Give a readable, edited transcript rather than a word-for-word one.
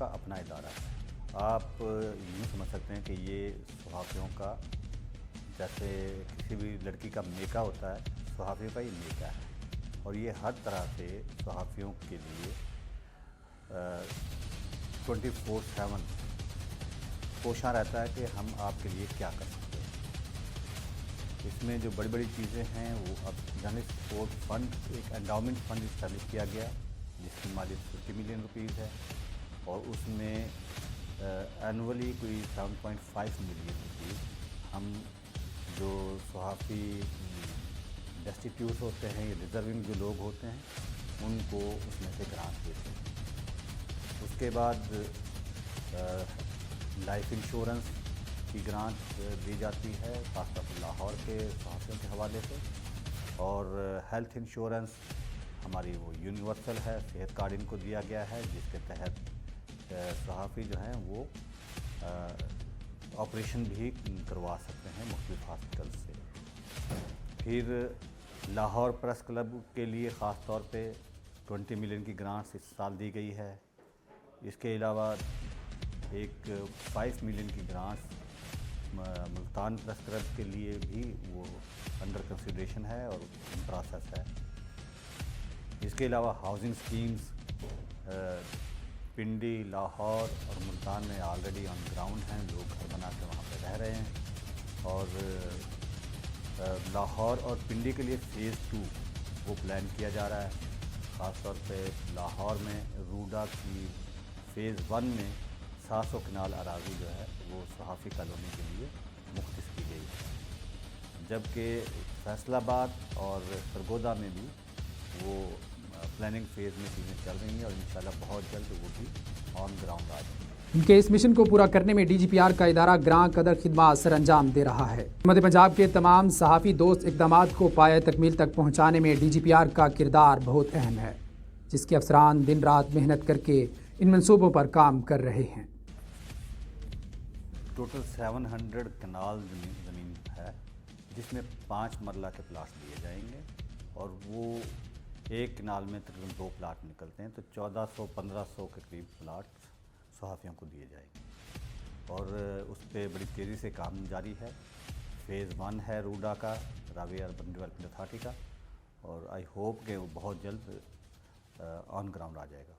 کا اپنا ادارہ ہے. آپ یوں سمجھ سکتے ہیں کہ یہ صحافیوں کا جیسے کسی بھی لڑکی کا میکا ہوتا ہے، صحافیوں کا یہ میکا ہے. اور یہ ہر طرح سے صحافیوں کے لیے 24/7 کوشاں رہتا ہے کہ ہم آپ کے لیے کیا کر سکتے ہیں. اس میں جو بڑی بڑی چیزیں ہیں وہ اب جرنلسٹ سپورٹ فنڈ، ایک انڈاؤمنٹ فنڈ اسٹیبلش کیا گیا جس کی مالیت 50 ملین روپیز ہے، اور اس میں اینولی کوئی 7.5 ملین روپیز ہم جو صحافی ڈیسٹیٹیوٹ ہوتے ہیں یا ڈیزرونگ جو لوگ ہوتے ہیں ان کو اس میں سے گرانٹ دیتے ہیں. اس کے بعد لائف انشورنس کی گرانٹ دی جاتی ہے خاص طور پر لاہور کے صحافیوں کے حوالے سے، اور ہیلتھ انشورنس ہماری وہ یونیورسل ہے، صحت کارڈ ان کو دیا گیا ہے جس کے تحت صحافی جو ہیں وہ آپریشن بھی کروا سکتے ہیں مختلف ہاسپٹل سے. پھر لاہور پریس کلب کے لیے خاص طور پہ 20 ملین کی گرانٹس اس سال دی گئی ہے. اس کے علاوہ ایک 5 ملین کی گرانٹس ملتان پریس کلب کے لیے بھی وہ انڈر کنسیڈریشن ہے اور ان پروسیس ہے. اس کے علاوہ ہاؤسنگ سکیمز پنڈی، لاہور اور ملتان میں آلریڈی آن گراؤنڈ ہیں، لوگ گھر بنا کے وہاں پہ رہ رہے ہیں. اور لاہور اور پنڈی کے لیے فیز 2 وہ پلان کیا جا رہا ہے. خاص طور پہ لاہور میں روڈا کی فیز 1 میں 700 کنال اراضی جو ہے وہ صحافی کالونی کے لیے مختص کی گئی ہے، جبکہ فیصل آباد اور سرگودا میں بھی وہ پلاننگ فیز میں چیزیں چل رہی ہیں اور انشاءاللہ بہت جلد وہ بھی آن گراؤنڈ آ جائیں گے. ان کے اس مشن کو پورا کرنے میں ڈی جی پی آر کا ادارہ گراں قدر خدمات سر انجام دے رہا ہے. حکومت پنجاب کے تمام صحافی دوست اقدامات کو پایہ تکمیل تک پہنچانے میں ڈی جی پی آر کا کردار بہت اہم ہے، جس کے افسران دن رات محنت کر کے ان منصوبوں پر کام کر رہے ہیں. ٹوٹل 700 کنال زمین ہے جس میں 5 مرلہ کے پلاٹ دیے جائیں گے، اور وہ ایک کنال میں تقریباً 2 پلاٹ نکلتے ہیں، تو 1400-1500 کے قریب پلاٹ صحافیوں کو دیے جائیں گے. اور اس پہ بڑی تیزی سے کام جاری ہے. فیز 1 ہے روڈا کا، راوی اربن ڈیولپمنٹ اتھارٹی کا، اور آئی ہوپ کہ وہ بہت جلد آن گراؤنڈ آ جائے گا.